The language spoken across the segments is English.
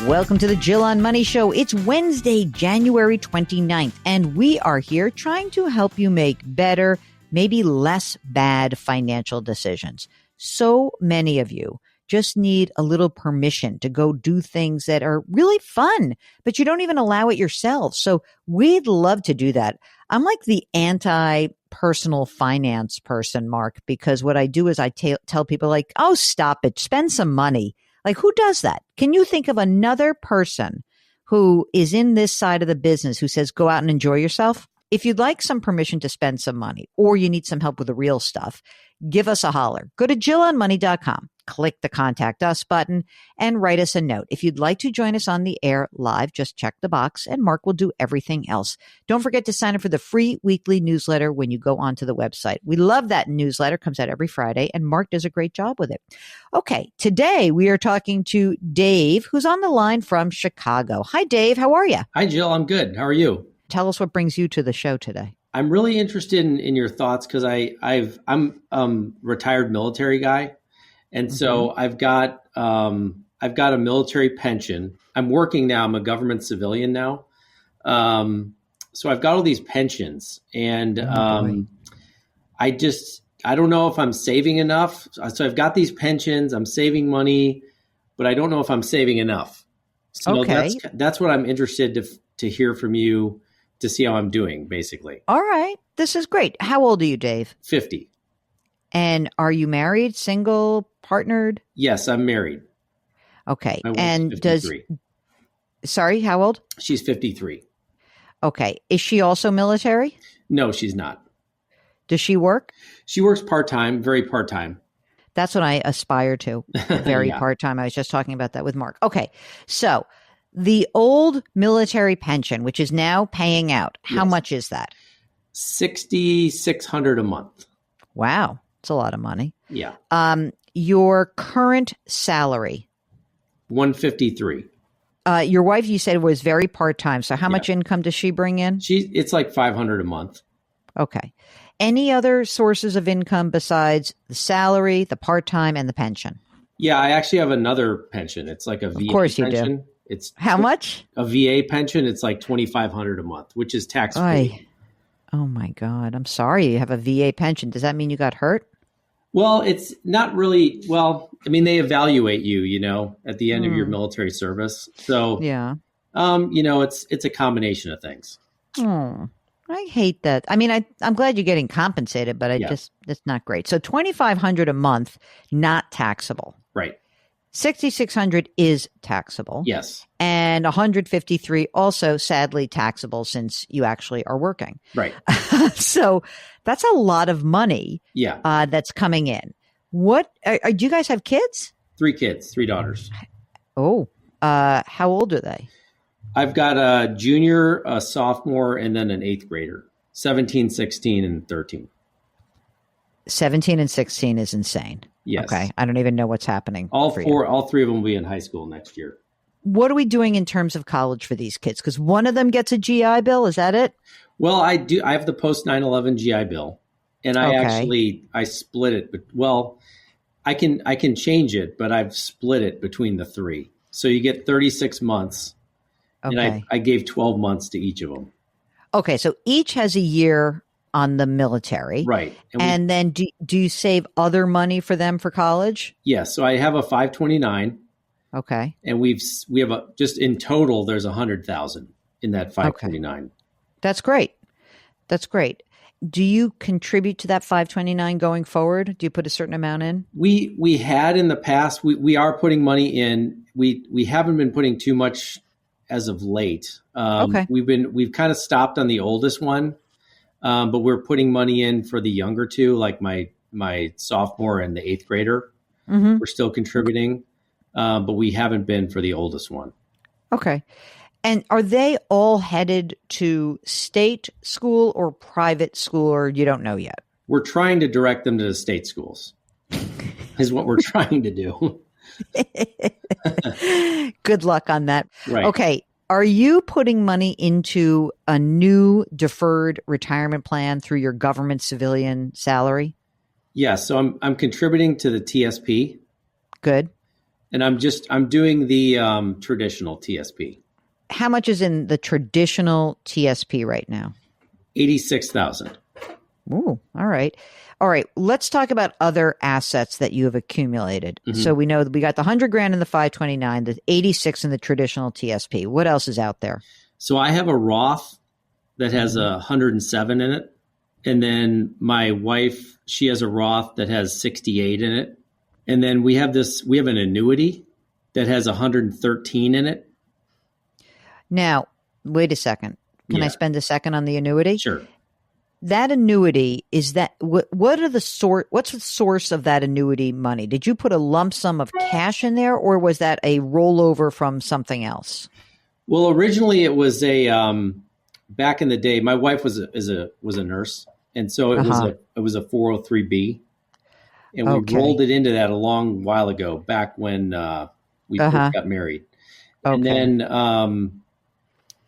Welcome to the Jill on Money Show. It's Wednesday, January 29th, and we are here trying to help you make better, maybe less bad financial decisions. So many of you just need a little permission to go do things that are really fun, but you don't even allow it yourself. So we'd love to do that. I'm like the anti-personal finance person, Mark, because what I do is I tell people like, oh, stop it, spend some money. Like, who does that? Can you think of another person who is in this side of the business who says, go out and enjoy yourself? If you'd like some permission to spend some money or you need some help with the real stuff, give us a holler. Go to JillOnMoney.com, click the Contact Us button, and write us a note. If you'd like to join us on the air live, just check the box and Mark will do everything else. Don't forget to sign up for the free weekly newsletter when you go onto the website. We love that newsletter. Comes out every Friday, and Mark does a great job with it. Okay, today we are talking to Dave, who's on the line from Chicago. Hi, Dave. How are you? Hi, Jill. I'm good. How are you? Tell us what brings you to the show today. I'm really interested in your thoughts because I'm retired military guy, and so I've got a military pension. I'm working now. I'm a government civilian now, so I've got all these pensions, and I don't know if I'm saving enough. So I've got these pensions. I'm saving money, but I don't know if I'm saving enough. So that's what I'm interested to hear from you, to see how I'm doing, basically. All right. This is great. How old are you, Dave? 50. And are you married, single, partnered? Yes, I'm married. Okay. My wife's And 53. Sorry, how old? She's 53. Okay. Is she also military? No, she's not. Does she work? She works part-time, very part-time. That's what I aspire to. Very part-time. I was just talking about that with Mark. Okay. So the old military pension, which is now paying out, how much is that? $6,600 a month. Wow. It's a lot of money. Yeah. Your current salary? $153. Your wife, you said, was very part-time. So how much income does she bring in? It's like $500 a month. Okay. Any other sources of income besides the salary, the part-time, and the pension? Yeah, I actually have another pension. It's like a VA Of course you pension. do. It's how much? A VA pension. It's like $2,500 a month, which is tax-free. Oh my God. I'm sorry. You have a VA pension. Does that mean you got hurt? Well, it's not really. Well, I mean, they evaluate you, at the end of your military service. So, it's a combination of things. I hate that. I mean, I'm glad you're getting compensated, but it's not great. So $2,500 a month, not taxable. Right. $6,600 is taxable. Yes. And $153 also sadly taxable since you actually are working. Right. So that's a lot of money. Yeah. That's coming in. What do you guys have kids? 3 kids, 3 daughters. Oh, how old are they? I've got a junior, a sophomore, and then an 8th grader. 17, 16, and 13. 17 and 16 is insane. Yes. Okay. I don't even know what's happening. All 3 of them will be in high school next year. What are we doing in terms of college for these kids? Because one of them gets a GI Bill. Is that it? Well, I do. I have the post 9/11 GI Bill, and I split it. But I can change it, but I've split it between the 3. So you get 36 months, and I gave 12 months to each of them. Okay, so each has a year on the military, right? And then do you save other money for them for college? Yes. So I have a 529. Okay. And we have just in total, there's 100,000 in that 529. Okay. That's great. That's great. Do you contribute to that 529 going forward? Do you put a certain amount in? We had in the past. We are putting money in. We haven't been putting too much as of late. We've kind of stopped on the oldest one, but we're putting money in for the younger 2, like my sophomore and the 8th grader. We're still contributing, but we haven't been for the oldest one. Okay. And are they all headed to state school or private school, or you don't know yet? We're trying to direct them to the state schools is what we're trying to do. Good luck on that. Right. Okay. Are you putting money into a new deferred retirement plan through your government civilian salary? Yes. So I'm contributing to the TSP. Good. And I'm doing the traditional TSP. How much is in the traditional TSP right now? 86,000. Ooh, all right. All right. Let's talk about other assets that you have accumulated. Mm-hmm. So we know that we got the 100 grand in the 529, the 86 in the traditional TSP. What else is out there? So I have a Roth that has 107 in it. And then my wife, she has a Roth that has 68 in it. And then we have an annuity that has 113 in it. Now, wait a second. Can I spend a second on the annuity? Sure. That annuity, is that what's the source of that annuity money? Did you put a lump sum of cash in there, or was that a rollover from something else? Well, originally it was back in the day, my wife was a nurse, and so it was a 403B, and we rolled it into that a long while ago, back when we first got married, and then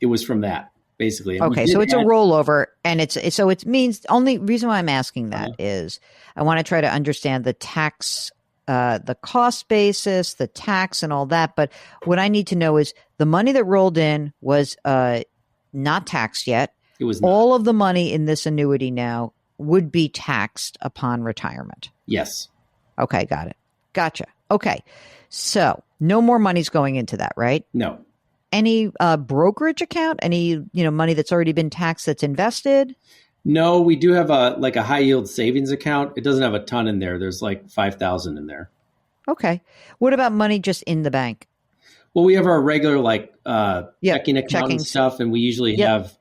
it was from that. Basically. Okay, so it's a rollover, and it means, only reason why I'm asking that is I want to try to understand the tax, the cost basis, the tax, and all that. But what I need to know is the money that rolled in was not taxed yet. It was not. All of the money in this annuity now would be taxed upon retirement. Yes. Okay, got it. Gotcha. Okay, so no more money's going into that, right? No. Any brokerage account? Any money that's already been taxed that's invested? No, we do have a high yield savings account. It doesn't have a ton in there. There's like 5,000 in there. Okay. What about money just in the bank? Well, we have our regular checking account and stuff, and we usually have,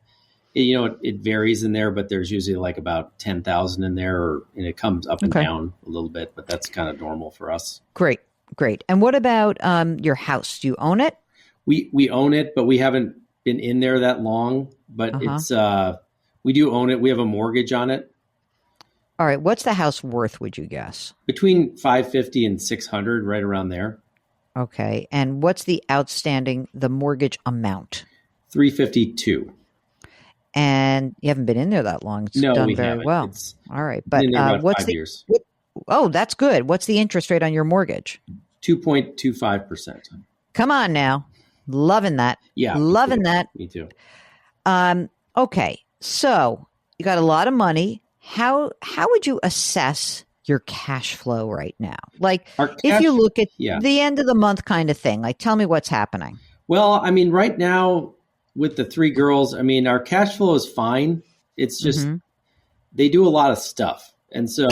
it varies in there, but there's usually like about 10,000 in there, and it comes up and down a little bit, but that's kind of normal for us. Great. And what about your house? Do you own it? We own it, but we haven't been in there that long. But it's we do own it. We have a mortgage on it. All right. What's the house worth, would you guess? Between 550 and 600, right around there. Okay. And what's the mortgage amount? 352. And you haven't been in there that long. It's done very well. All right. But what's 5 years. Oh, that's good. What's the interest rate on your mortgage? 2.25%. Come on now. Loving that. Yeah. Loving that. Me too. Okay. So you got a lot of money. How would you assess your cash flow right now? Like if you look at the end of the month kind of thing, like tell me what's happening. Well, I mean, right now with the 3 girls, I mean, our cash flow is fine. It's just, they do a lot of stuff. And so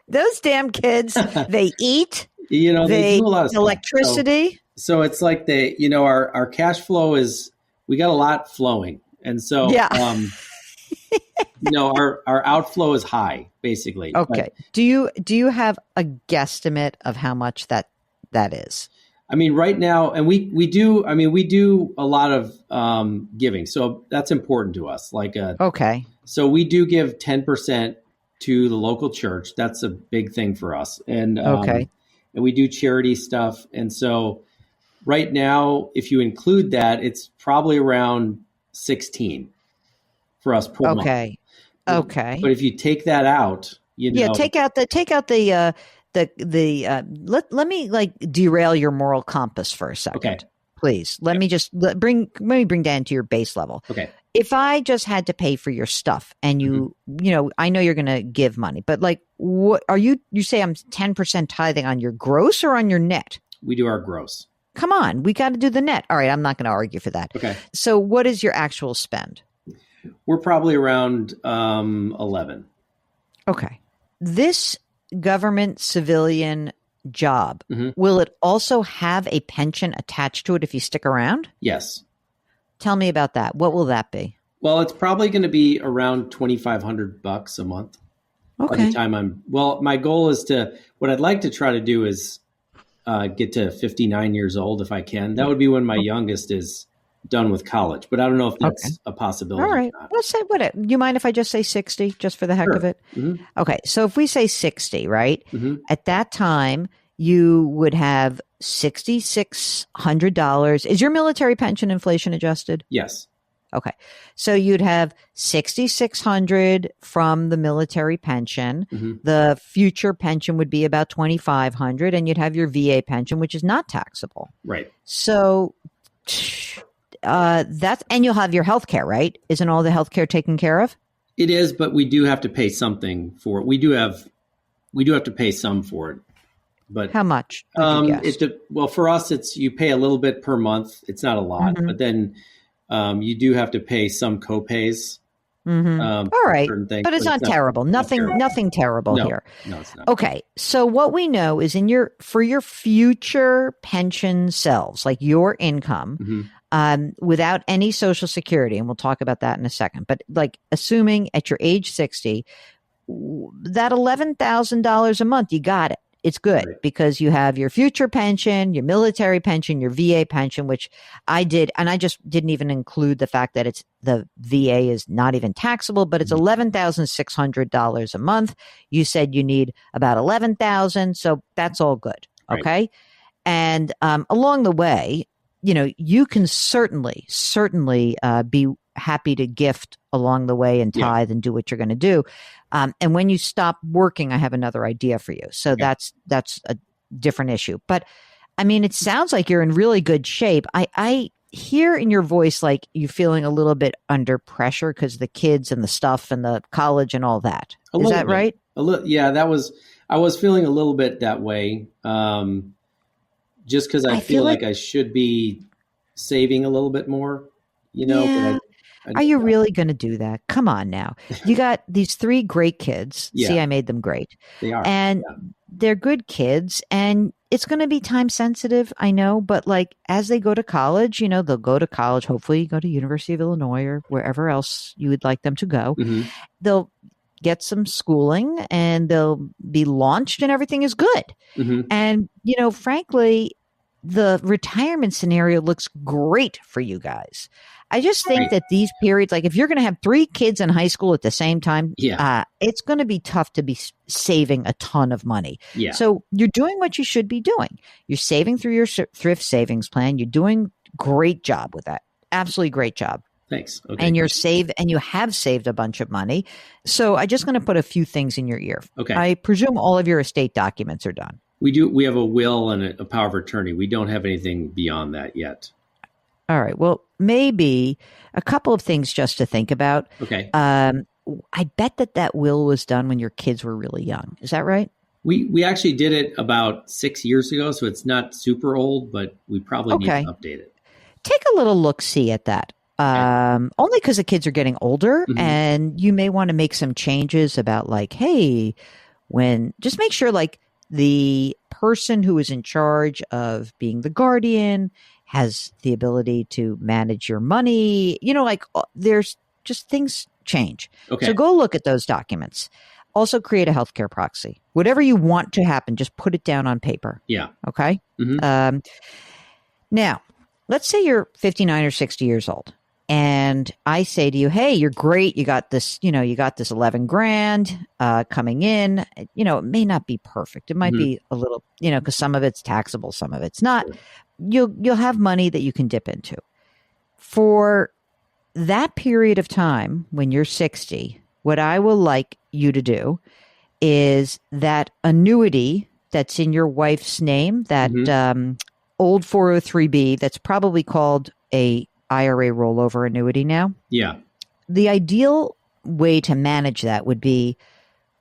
those damn kids, they eat, they do a lot of electricity. Stuff. So it's like our cash flow we got a lot flowing. And so, our outflow is high, basically. Okay. But do you have a guesstimate of how much that is? I mean, right now, and we do a lot of giving. So that's important to us. So we do give 10% to the local church. That's a big thing for us. And, and we do charity stuff. And so right now, if you include that, it's probably around 16 for us per month. Okay. But if you take that out, take out the let me derail your moral compass for a second. Okay. Please. Let me bring down to your base level. Okay. If I just had to pay for your stuff and I know you're going to give money, but what are you say I'm 10% tithing on your gross or on your net? We do our gross. Come on, we got to do the net. All right, I'm not going to argue for that. Okay. So what is your actual spend? We're probably around 11. Okay. This government civilian job, will it also have a pension attached to it if you stick around? Yes. Tell me about that. What will that be? Well, it's probably going to be around $2,500 a month. Okay. By the time my goal is what I'd like to try to do is get to 59 years old if I can. That would be when my youngest is done with college, but I don't know if that's a possibility. All right. Let's say you mind if I just say 60 just for the heck of it? Mm-hmm. Okay. So if we say 60, right? At that time, you would have $6,600. Is your military pension inflation adjusted? Yes. Okay. So you'd have 6,600 from the military pension. Mm-hmm. The future pension would be about 2,500, and you'd have your VA pension, which is not taxable. Right. So that's, and you'll have your health care, right? Isn't all the health care taken care of? It is, but we do have to pay something for it. We do have to pay some for it. But how much? Would you guess? Well, for us, it's you pay a little bit per month. It's not a lot, but then you do have to pay some co-pays. All right, things, but it's not terrible. Nothing terrible here. No, it's not. Okay, so what we know is for your future pension selves, like your income, without any Social Security, and we'll talk about that in a second. But like assuming at your age 60, that $11,000 a month, you got it. It's good because you have your future pension, your military pension, your VA pension, which I did. And I just didn't even include the fact that the VA is not even taxable, but it's $11,600 a month. You said you need about $11,000. So that's all good. Okay. Right. And along the way, you can certainly be happy to gift along the way and tithe and do what you're going to do. And when you stop working, I have another idea for you. So that's a different issue. But I mean, it sounds like you're in really good shape. I hear in your voice like you feeling a little bit under pressure because the kids and the stuff and the college and all that. Is that right? Yeah, I was feeling a little bit that way. Just because I feel like I should be saving a little bit more, Yeah. Are you really going to do that? Come on now. You got these 3 great kids. Yeah. See, I made them great. They are. And they're good kids. And it's going to be time sensitive, I know. But like as they go to college, they'll go to college. Hopefully go to University of Illinois or wherever else you would like them to go. Mm-hmm. They'll get some schooling and they'll be launched and everything is good. Mm-hmm. And, frankly, the retirement scenario looks great for you guys. I just think that these periods, like if you're going to have 3 kids in high school at the same time, it's going to be tough to be saving a ton of money. Yeah. So you're doing what you should be doing. You're saving through your thrift savings plan. You're doing great job with that. Absolutely great job. Thanks. Okay. And you have saved a bunch of money. So I'm just going to put a few things in your ear. Okay. I presume all of your estate documents are done. We do. We have a will and a power of attorney. We don't have anything beyond that yet. All right. Well, maybe a couple of things just to think about. Okay. I bet that will was done when your kids were really young. Is that right? We actually did it about 6 years ago, so it's not super old, but we probably need to update it. Take a little look-see at that. Only because the kids are getting older and you may want to make some changes about like, hey, just make sure like the person who is in charge of being the guardian has the ability to manage your money. Like there's just things change. Okay. So go look at those documents. Also create a healthcare proxy. Whatever you want to happen, just put it down on paper. Yeah. Okay. Mm-hmm. Now, let's say you're 59 or 60 years old. And I say to you, hey, you're great. You got this, you got this 11 grand coming in. It may not be perfect. It might be a little, because some of it's taxable, some of it's not. Sure. You'll have money that you can dip into. For that period of time when you're 60, what I will like you to do is that annuity that's in your wife's name, that old 403B, that's probably called a IRA rollover annuity now. Yeah. The ideal way to manage that would be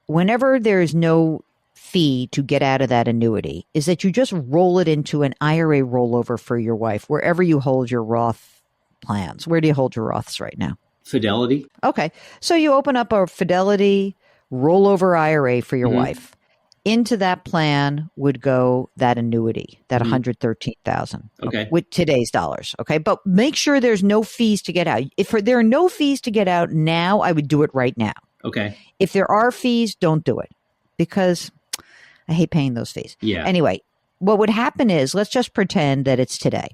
whenever there is no fee to get out of that annuity is that you just roll it into an IRA rollover for your wife, wherever you hold your Roth plans. Where do you hold your Roths right now? Fidelity. Okay. So you open up a Fidelity rollover IRA for your wife. Into that plan would go that annuity, that $113,000. Okay. With today's dollars. Okay. But make sure there's no fees to get out. If there are no fees to get out now, I would do it right now. Okay. If there are fees, don't do it because I hate paying those fees. Yeah. Anyway, what would happen is let's just pretend that it's today.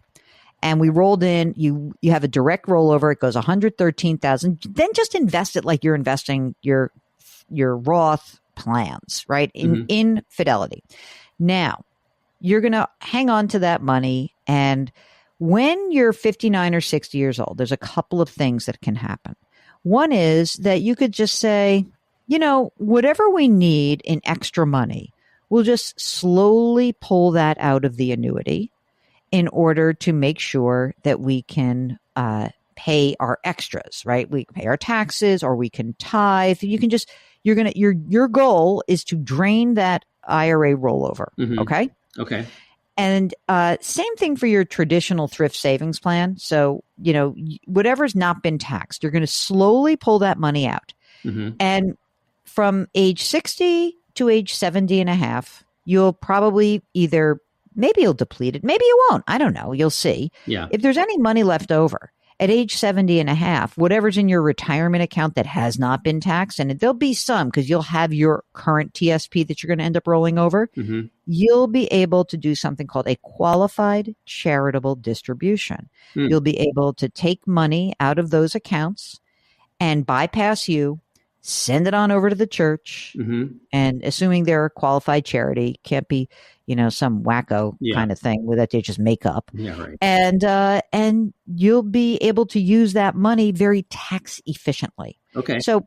And we rolled in, you have a direct rollover. It goes $113,000. Then just invest it like you're investing your Roth plans, right? In Fidelity. Now, you're going to hang on to that money. And When you're 59 or 60 years old, there's a couple of things that can happen. One is that you could just say, whatever we need in extra money, we'll just slowly pull that out of the annuity in order to make sure that we can pay our extras, right? We pay our taxes or we can tithe. You can just, your goal is to drain that IRA rollover. Mm-hmm. Okay. Okay. And same thing for your traditional thrift savings plan. So, whatever's not been taxed, you're going to slowly pull that money out. Mm-hmm. And from age 60 to age 70 and a half, you'll probably maybe you'll deplete it. Maybe you won't. I don't know. You'll see. Yeah. If there's any money left over at age 70 and a half, whatever's in your retirement account that has not been taxed, and there'll be some because you'll have your current TSP that you're going to end up rolling over, Mm-hmm. you'll be able to do something called a qualified charitable distribution. Mm. You'll be able to take money out of those accounts and bypass you, send it on over to the church, Mm-hmm. and assuming they're a qualified charity, can't be, some wacko kind of thing that they just make up. Yeah, right. And you'll be able to use that money very tax efficiently. Okay. So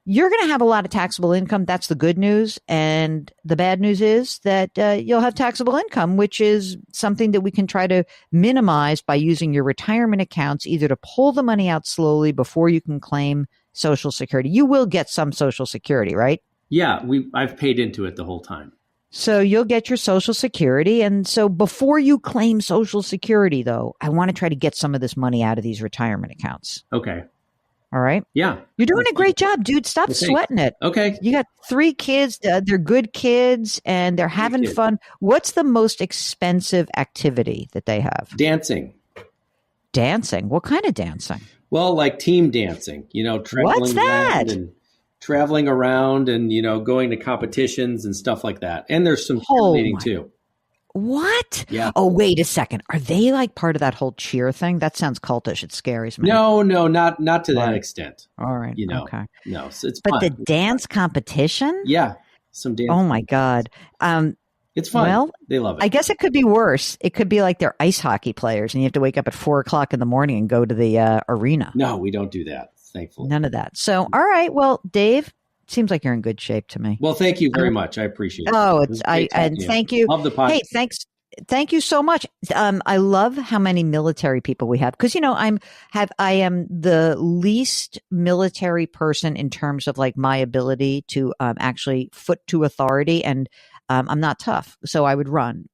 you're going to have a lot of taxable income. That's the good news. And the bad news is that you'll have taxable income, which is something that we can try to minimize by using your retirement accounts, either to pull the money out slowly before you can claim Social Security. You will get some Social Security, right? Yeah, I've paid into it the whole time. So you'll get your Social Security. And so before you claim Social Security, though, I want to try to get some of this money out of these retirement accounts. Okay. All right. Yeah. You're doing a great job, dude. Stop sweating it. Okay. You got 3 kids. They're good kids and they're having fun. What's the most expensive activity that they have? Dancing. Dancing? What kind of dancing? Well, like team dancing, traveling What's that? traveling around and, going to competitions and stuff like that. And there's some cheerleading too. What? Yeah. Oh, wait a second. Are they like part of that whole cheer thing? That sounds cultish. It scares me. No, not to that extent. All right. Okay. No, so it's but fun. the dance competition? Yeah. Some dance. Oh my God. It's fun. Well, they love it. I guess it could be worse. It could be like they're ice hockey players and you have to wake up at 4:00 in the morning and go to the arena. No, we don't do that. Thankfully. None of that. So, all right. Well, Dave, seems like you're in good shape to me. Well, thank you very much. I appreciate it. Oh, Thank you. Love the podcast. Hey, thanks. Thank you so much. I love how many military people we have because I am the least military person in terms of like my ability to actually foot to authority, and I'm not tough, so I would run.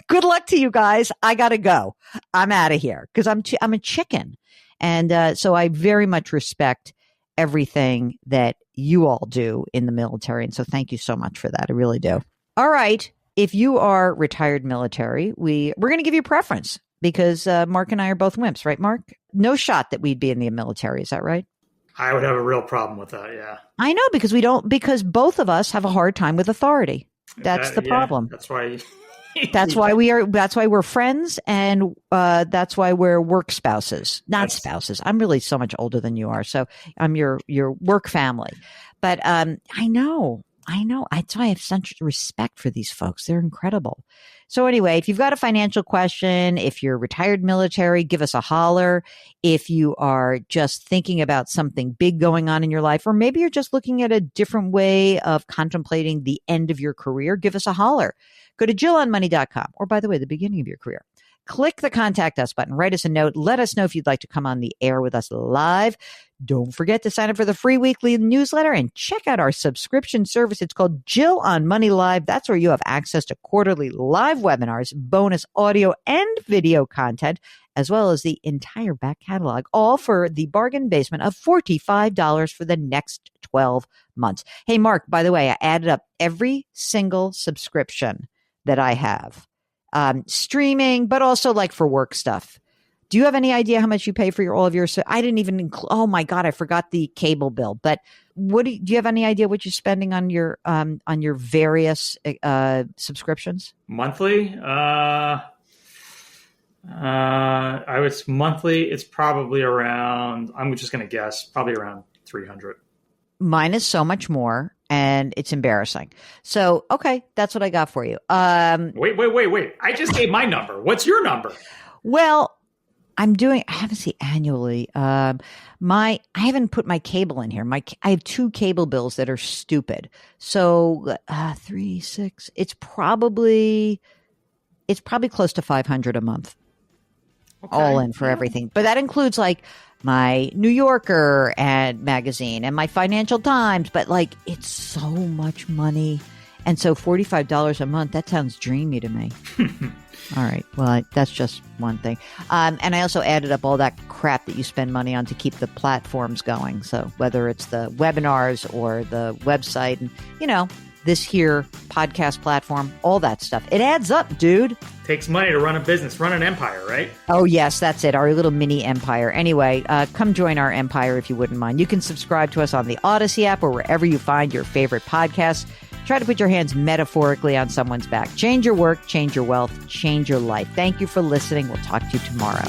Good luck to you guys. I gotta go. I'm out of here because I'm a chicken, and so I very much respect everything that you all do in the military, and so thank you so much for that. I really do. All right. If you are retired military, we're going to give you preference because Mark and I are both wimps, right, Mark? No shot that we'd be in the military. Is that right? I would have a real problem with that. Yeah. I know because both of us have a hard time with authority. That's the problem. That's why. That's why we're friends, and that's why we're work spouses, not spouses. I'm really so much older than you are, so I'm your work family. But I know. That's why I have such respect for these folks. They're incredible. So anyway, if you've got a financial question, if you're retired military, give us a holler. If you are just thinking about something big going on in your life, or maybe you're just looking at a different way of contemplating the end of your career, give us a holler. Go to JillOnMoney.com, or by the way, the beginning of your career. Click the Contact Us button. Write us a note. Let us know if you'd like to come on the air with us live. Don't forget to sign up for the free weekly newsletter and check out our subscription service. It's called Jill on Money Live. That's where you have access to quarterly live webinars, bonus audio and video content, as well as the entire back catalog, all for the bargain basement of $45 for the next 12 months. Hey, Mark, by the way, I added up every single subscription that I have. Streaming, but also like for work stuff. Do you have any idea how much you pay for all of your? I didn't even include. Oh my God, I forgot the cable bill. But do you have any idea what you're spending on your various subscriptions? Monthly? I was monthly. It's probably around. I'm just going to guess. Probably around 300. Mine is so much more, and it's embarrassing. So, okay, that's what I got for you. Wait. I just gave my number. What's your number? Well, I haven't seen annually. I haven't put my cable in here. I have 2 cable bills that are stupid. So 3, 6. It's probably close to $500 a month, all in for everything. But that includes like my New Yorker and magazine and my Financial Times. But like, it's so much money, and so $45 a month. That sounds dreamy to me. All right. Well, that's just one thing. And I also added up all that crap that you spend money on to keep the platforms going. So whether it's the webinars or the website and, this here podcast platform, all that stuff. It adds up, dude. Takes money to run a business, run an empire, right? Oh, yes, that's it. Our little mini empire. Anyway, come join our empire if you wouldn't mind. You can subscribe to us on the Odyssey app or wherever you find your favorite podcasts. Try to put your hands metaphorically on someone's back. Change your work, change your wealth, change your life. Thank you for listening. We'll talk to you tomorrow.